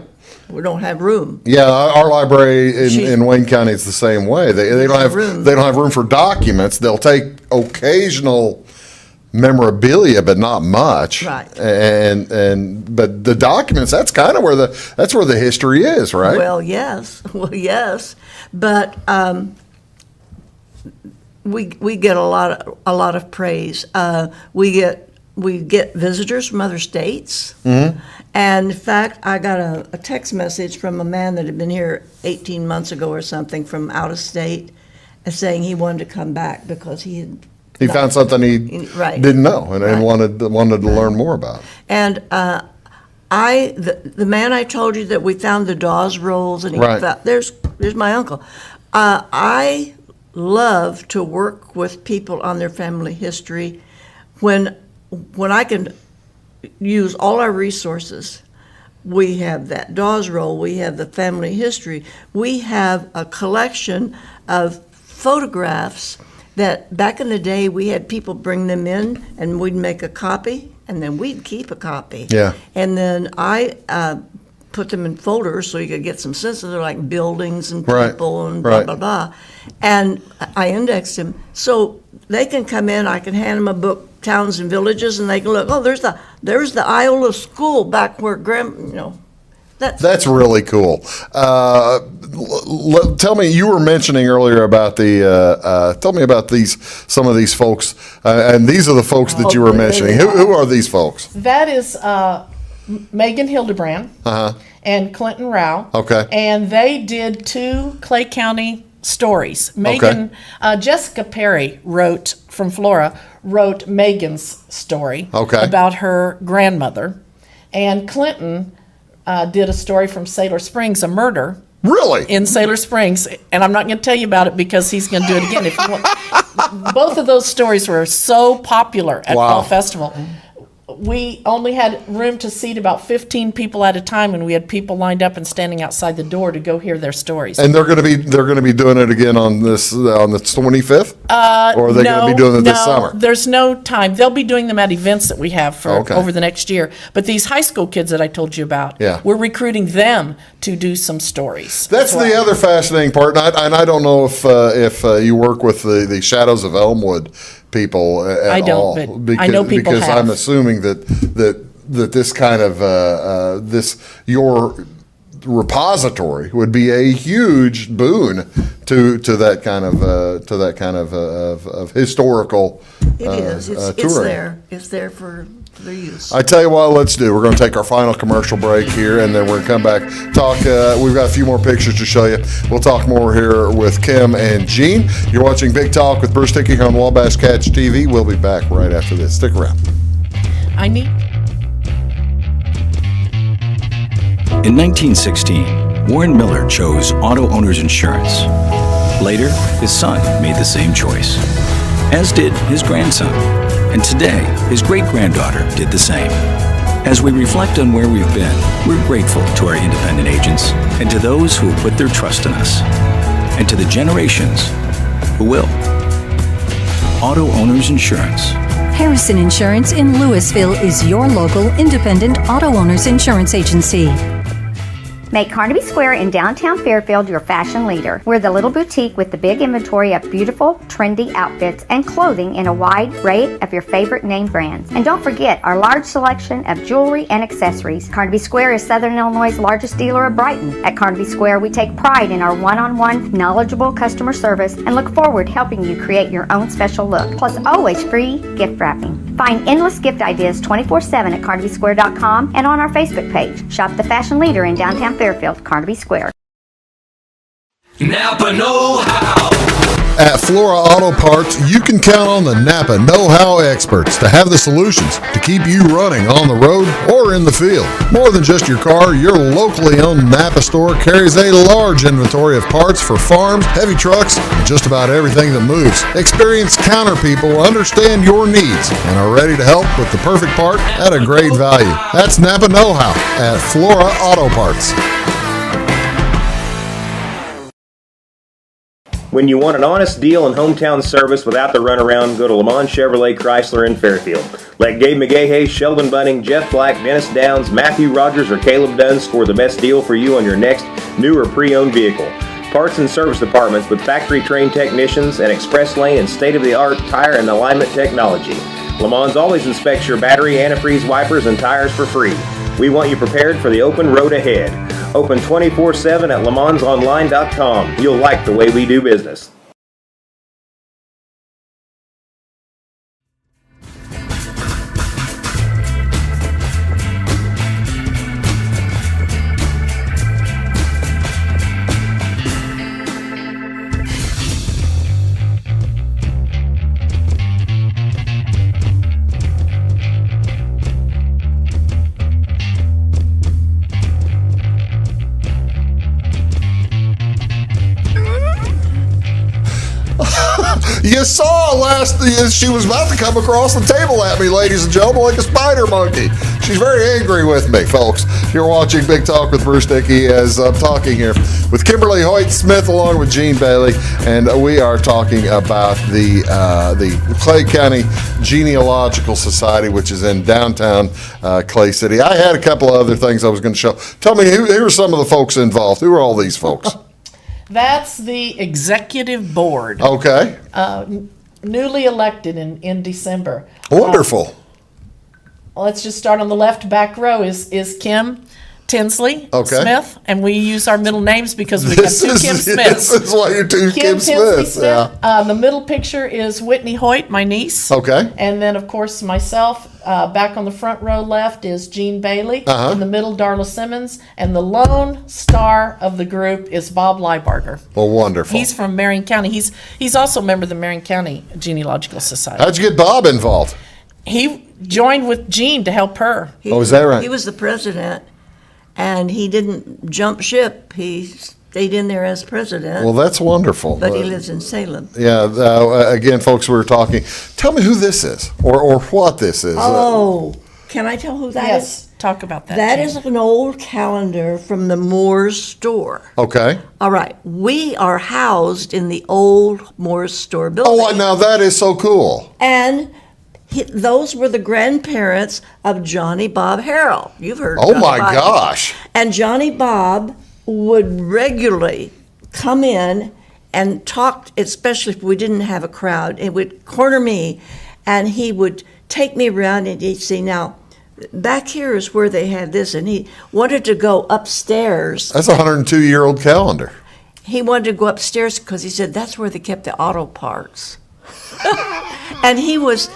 we don't have room. Yeah, our library She's- in Wayne County is the same way. They don't have room. they don't have room for documents. They'll take occasional memorabilia, but not much. Right. But the documents, that's kind of where the history is, right? Well, yes, but we get a lot of praise. We get visitors from other states. Mm-hmm. And in fact, I got a text message from a man that had been here 18 months ago or something from out of state, saying he wanted to come back because he found something he Right. didn't know and Right. wanted to learn more about. And the man I told you that we found the Dawes rolls, and he Right. found, there's my uncle. I love to work with people on their family history when I can use all our resources. We have that Dawes roll, we have the family history, we have a collection of photographs that back in the day we had people bring them in and we'd make a copy and then we'd keep a copy. Yeah. And then I put them in folders so you could get some sense of, they're like buildings and Right, people and blah, right. blah, blah. And I indexed them so they can come in, I can hand them a book, Towns and Villages, and they can look, oh, there's the Iola School back where That's really cool. Tell me, you were mentioning earlier about tell me about some of these folks, and these are the folks that you were mentioning. Who are these folks? That is Megan Hildebrand and Clinton Rao. Okay. And they did 2 Clay County stories. Megan, Jessica Perry from Flora, wrote Megan's story about her grandmother. And Clinton did a story from Sailor Springs, a murder. Really? In Sailor Springs. And I'm not going to tell you about it because he's going to do it again. If you want. Both of those stories were so popular at Fall Festival. We only had room to seat about 15 people at a time, and we had people lined up and standing outside the door to go hear their stories. And they're going to be doing it again on the 25th, or are they going to be doing it this summer? There's no time. They'll be doing them at events that we have for over the next year. But these high school kids that I told you about, we're recruiting them to do some stories. That's the other fascinating part, and I don't know if you work with the Shadows of Elmwood people at all. I don't, but I know people because have. I'm assuming that this kind of your repository would be a huge boon to that kind of historical It is. It's touring. there. It's there for their use. I tell you what, let's do. We're going to take our final commercial break here, and then we're going to come back, talk. We've got a few more pictures to show you. We'll talk more here with Kim and Gene. You're watching Big Talk with Bruce Dickey here on Wabash Catch TV. We'll be back right after this. Stick around. In 1916, Warren Miller chose auto owner's insurance. Later, his son made the same choice, as did his grandson. And today, his great-granddaughter did the same. As we reflect on where we've been, we're grateful to our independent agents and to those who have put their trust in us, and to the generations who will. Auto Owners Insurance. Harrison Insurance in Louisville is your local independent auto owners insurance agency. Make Carnaby Square in downtown Fairfield your fashion leader. We're the little boutique with the big inventory of beautiful, trendy outfits and clothing in a wide array of your favorite name brands. And don't forget our large selection of jewelry and accessories. Carnaby Square is Southern Illinois' largest dealer of Brighton. At Carnaby Square, we take pride in our one-on-one, knowledgeable customer service and look forward to helping you create your own special look. Plus, always free gift wrapping. Find endless gift ideas 24/7 at CarnabySquare.com and on our Facebook page. Shop the fashion leader in downtown Fairfield, Carnaby Square. Napa know-how. At Flora Auto Parts, you can count on the Napa know-how experts to have the solutions to keep you running on the road or in the field. More than just your car, your locally owned Napa store carries a large inventory of parts for farms, heavy trucks, and just about everything that moves. Experienced counter people understand your needs and are ready to help with the perfect part at a great value. That's Napa know-how at Flora Auto Parts. When you want an honest deal and hometown service without the runaround, go to Lamont Chevrolet Chrysler in Fairfield. Let Gabe McGahey, Sheldon Bunning, Jeff Black, Dennis Downs, Matthew Rogers, or Caleb Dunn score the best deal for you on your next new or pre-owned vehicle. Parts and service departments with factory-trained technicians and express lane and state-of-the-art tire and alignment technology. Lamont always inspects your battery, antifreeze, wipers, and tires for free. We want you prepared for the open road ahead. Open 24/7 at LeMansOnline.com. You'll like the way we do business. You saw she was about to come across the table at me, ladies and gentlemen, like a spider monkey. She's very angry with me, folks. You're watching Big Talk with Bruce Dickey as I'm talking here with Kimberly Hoyt Smith along with Gene Bailey, and we are talking about the Clay County Genealogical Society, which is in downtown Clay City. I had a couple of other things I was going to show. Tell me, who are some of the folks involved? Who are all these folks? That's the executive board. Okay. Newly elected in December. Wonderful. Let's just start on the left back row is Kim Tinsley Okay. Smith, and we use our middle names because we have two Kim Smiths. This is why you're two Kim Tinsley Smiths. Yeah. The middle picture is Whitney Hoyt, my niece. Okay. And then, of course, myself. Back on the front row left is Jean Bailey. Uh-huh. In the middle, Darla Simmons. And the lone star of the group is Bob Liebarger. Well, wonderful. He's from Marion County. He's also a member of the Marion County Genealogical Society. How'd you get Bob involved? He joined with Jean to help her. Is that right? He was the president, and he didn't jump ship. He stayed in there as president. Well, that's wonderful. But he lives in Salem. Yeah. Again, folks, we were talking. Tell me who this is, or what this is. Oh, can I tell who that is? Yes, talk about that. That Jean. is an old calendar from the Moore's store. Okay. All right, we are housed in the old Moore's store building. Oh, now that is so cool. And those were the grandparents of Johnny Bob Harrell. You've heard. Oh Johnny my Bob. gosh. And Johnny Bob would regularly come in and talk, especially if we didn't have a crowd. It would corner me, and he would take me around and he'd say, now, back here is where they had this, and he wanted to go upstairs. That's a 102-year-old calendar. He wanted to go upstairs because he said that's where they kept the auto parts. and he was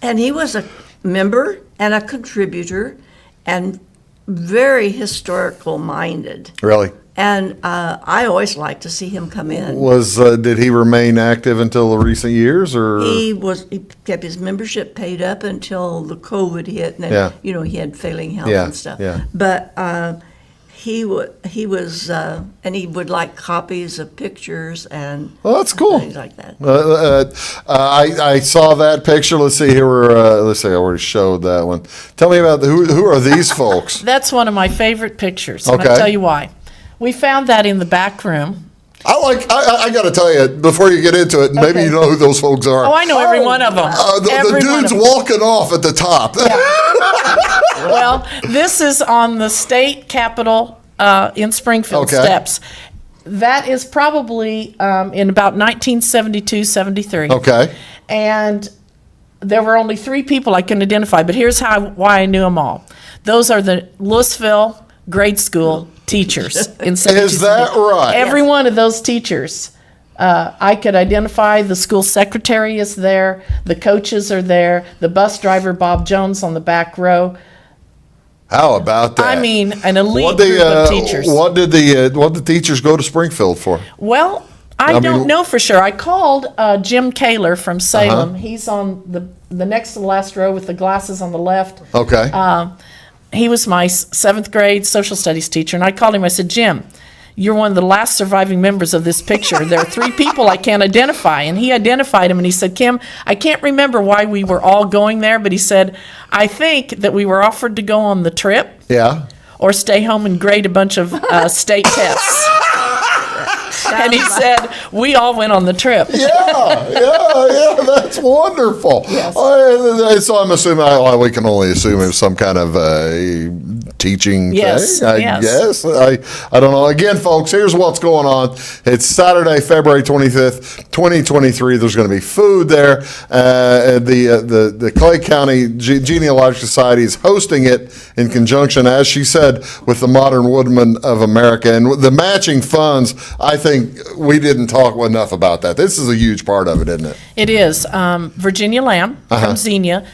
a member and a contributor and very historical minded. Really? And I always like to see him come in. Did he remain active until the recent years, or He kept his membership paid up until the COVID hit, and then, Yeah. he had failing health Yeah, and stuff. yeah. But he was, and he would like copies of pictures and Well, that's cool. things like that. I saw that picture. Let's see here. Let's see. I already showed that one. Tell me about who are these folks? That's one of my favorite pictures. And Okay. I'll tell you why. We found that in the back room. I got to tell you before you get into it. Maybe you know who those folks are. Oh, I know every one of them. The dude's walking off at the top. Well, this is on the state capitol in Springfield Okay. steps. That is probably in about 1972, 73. Okay. And there were only 3 people I can identify, but here's why I knew them all. Those are the Louisville grade school teachers in 72. Is that right? Every one of those teachers. I could identify. The school secretary is there. The coaches are there. The bus driver, Bob Jones, on the back row. How about that? I mean, an elite group of teachers. What did the teachers go to Springfield for? Well, I don't know for sure. I called Jim Kaler from Salem. Uh-huh. He's on the next to the last row with the glasses on the left. Okay. He was my 7th grade social studies teacher, and I called him. I said, Jim, you're one of the last surviving members of this picture. There are 3 people I can't identify. And he identified him, and he said, Kim, I can't remember why we were all going there, but he said, I think that we were offered to go on the trip Yeah. or stay home and grade a bunch of state tests. And he said, we all went on the trip. Yeah, that's wonderful. Yes. So I'm assuming, we can only assume it was some kind of teaching Yes, thing, I yes. guess. I don't know. Again, folks, here's what's going on. It's Saturday, February 25th, 2023. There's going to be food there. The Clay County Genealogical Society is hosting it in conjunction, as she said, with the Modern Woodman of America. And the matching funds, I think we didn't talk enough about that. This is a huge part of it, isn't it? It is. Virginia Lamb from Xenia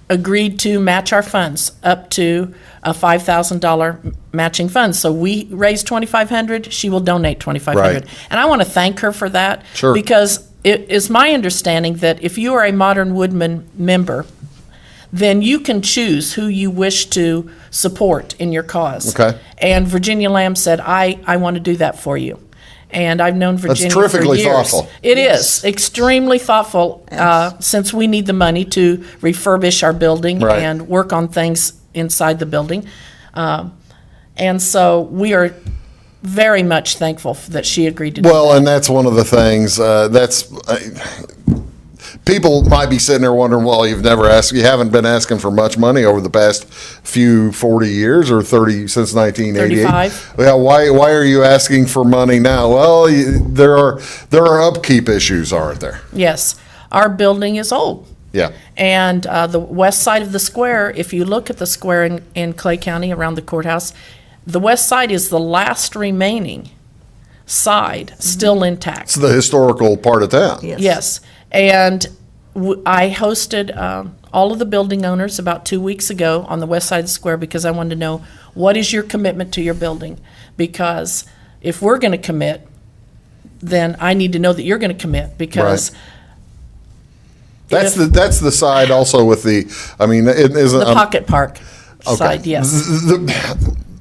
agreed to match our funds up to a $5,000 matching fund. So we raised $2,500. She will donate $2,500. Right. And I want to thank her for that. Sure. Because it is my understanding that if you are a Modern Woodman member, then you can choose who you wish to support in your cause. Okay. And Virginia Lamb said, I want to do that for you. And I've known Virginia for years. terrifically thoughtful. It is extremely thoughtful, since we need the money to refurbish our building Right. and work on things inside the building. And so we are very much thankful that she agreed to do Well, that. and that's one of the things people might be sitting there wondering, well, you haven't been asking for much money over the past few 40 years or 30 since 1988. 35. Yeah, why are you asking for money now? Well, there are upkeep issues, aren't there? Yes, our building is old. Yeah. And the west side of the square, if you look at the square in Clay County around the courthouse, the west side is the last remaining side still intact. It's the historical part of town. Yes. And I hosted all of the building owners about 2 weeks ago on the west side of the square because I wanted to know, what is your commitment to your building? Because if we're going to commit, then I need to know that you're going to commit, because that's the side also with the, I mean, it isn't the pocket park side, yes.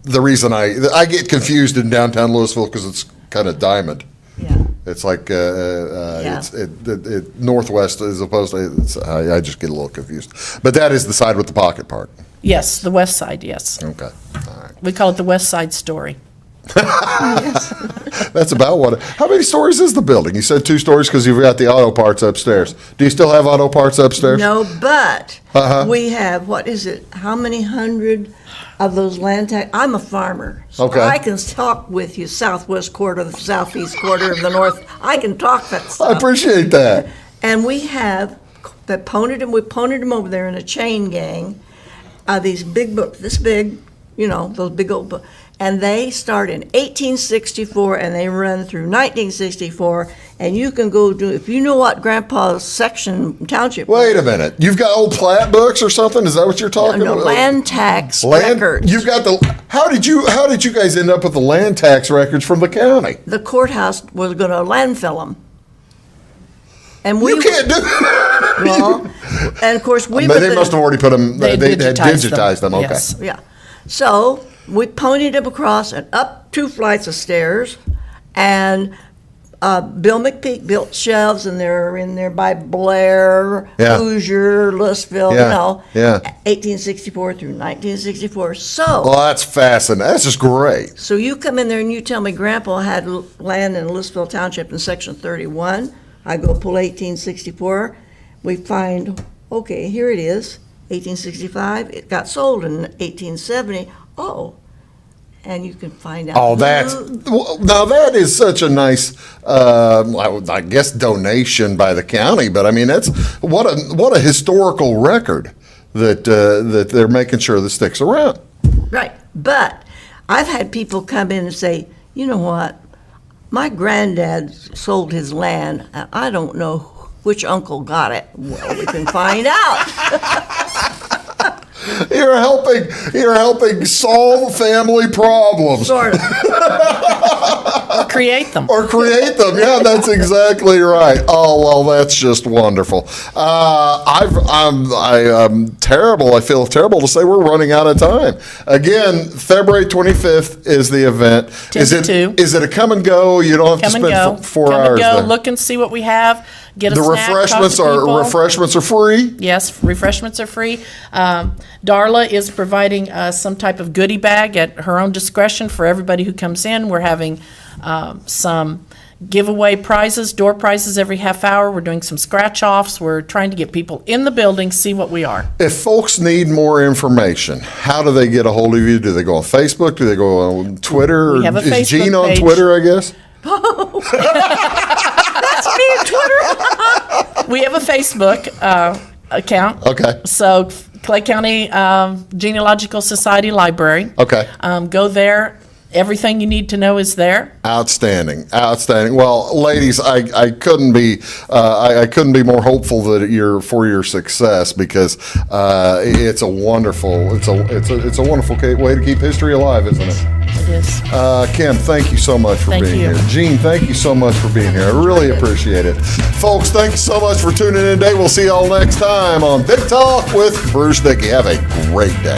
The reason I get confused in downtown Louisville because it's kind of diamond. Yeah. It's like it's northwest as opposed to. I just get a little confused. But that is the side with the pocket park. Yes, the west side, yes. Okay. All right. We call it the West Side Story. That's about what. How many stories is the building? You said 2 stories because you've got the auto parts upstairs. Do you still have auto parts upstairs? No, but we have, what is it, how many hundred of those land tax? I'm a farmer, so Okay. I can talk with you, southwest quarter, the southeast quarter of the north. I can talk that stuff. I appreciate that. And we have, we ponied them over there in a chain gang, these big books, this big, those big old books. And they start in 1864 and they run through 1964. And you can go do, if you know what Grandpa's section township. Wait a minute. You've got old plat books or something? Is that what you're talking No, about? land tax records. You've got how did you guys end up with the land tax records from the county? The courthouse was going to landfill them. And you can't do that. Well, and of course we. They must have already put them. They had digitized them. Okay. Yes. Yeah. So we ponied them across and up 2 flights of stairs, and Bill McPeak built shelves, and they're in there by Blair, Yeah. Hoosier, Louisville, Yeah. 1864 through 1964. So. Well, that's fascinating. That's just great. So you come in there and you tell me Grandpa had land in Louisville Township in Section 31. I go pull 1864. We find, okay, here it is, 1865. It got sold in 1870. Oh, and you can find out. Oh, now that is such a nice, I guess, donation by the county. But I mean, that's what a historical record that they're making sure that sticks around. Right, but I've had people come in and say, you know what? My granddad sold his land, and I don't know which uncle got it. Well, we can find out. You're helping solve family problems. Sort of. Or create them. Yeah, that's exactly right. Oh, well, that's just wonderful. I'm terrible. I feel terrible to say we're running out of time. Again, February 25th is the event. 10 to 2. Is it a come and go? You don't have Come to and spend go. 4 Come hours and go. there. Look and see what we have. Get a The snack. refreshments talk to people. refreshments are free. Yes, refreshments are free. Darla is providing some type of goodie bag at her own discretion for everybody who comes in. We're having some giveaway prizes, door prizes every half hour. We're doing some scratch-offs. We're trying to get people in the building, see what we are. If folks need more information, how do they get a hold of you? Do they go on Facebook? Do they go on Twitter? We have a Is Facebook Gene on page. Twitter, I guess? That's me on Twitter. We have a Facebook account. Okay. So Clay County Genealogical Society Library. Okay. Go there. Everything you need to know is there. Outstanding. Well, ladies, I couldn't be more hopeful that for your success, because it's a wonderful way to keep history alive, isn't it? It is. Kim, thank you so much for Thank being you. here. Gene, thank you so much for being here. I really appreciate it. Folks, thank you so much for tuning in today. We'll see y'all next time on Big Talk with Bruce Dickey. Have a great day.